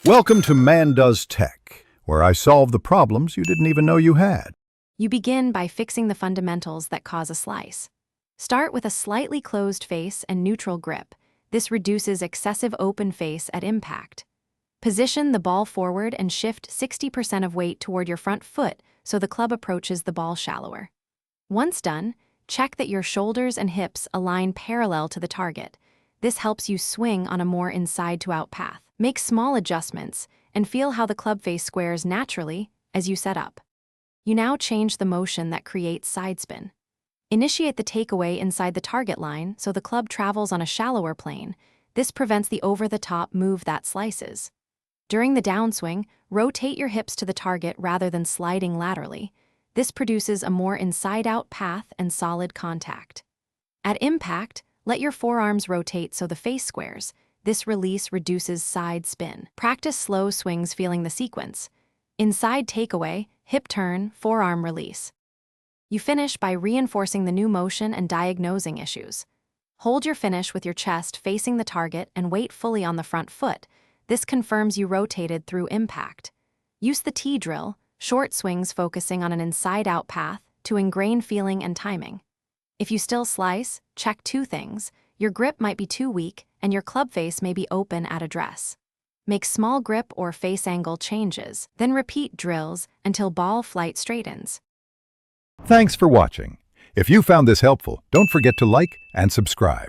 Welcome to Man Does Tech, where I solve the problems you didn't even know you had. You begin by fixing the fundamentals that cause a slice. Start with a slightly closed face and neutral grip. This reduces excessive open face at impact. Position the ball forward and shift 60% of weight toward your front foot so the club approaches the ball shallower. Once done, check that your shoulders and hips align parallel to the target. This helps you swing on a more inside-to-out path. Make small adjustments and feel how the club face squares naturally as you set up. You now change the motion that creates side spin. Initiate the takeaway inside the target line so the club travels on a shallower plane. This prevents the over-the-top move that slices. During the downswing, rotate your hips to the target rather than sliding laterally. This produces a more inside-out path and solid contact. At impact, let your forearms rotate so the face squares. This release reduces side spin. Practice slow swings feeling the sequence. Inside takeaway, hip turn, forearm release. You finish by reinforcing the new motion and diagnosing issues. Hold your finish with your chest facing the target and weight fully on the front foot. This confirms you rotated through impact. Use the T-drill, short swings focusing on an inside-out path, to ingrain feeling and timing. If you still slice, check two things. Your grip might be too weak, and your club face may be open at address. Make small grip or face angle changes, then repeat drills until ball flight straightens. Thanks for watching. If you found this helpful, don't forget to like and subscribe.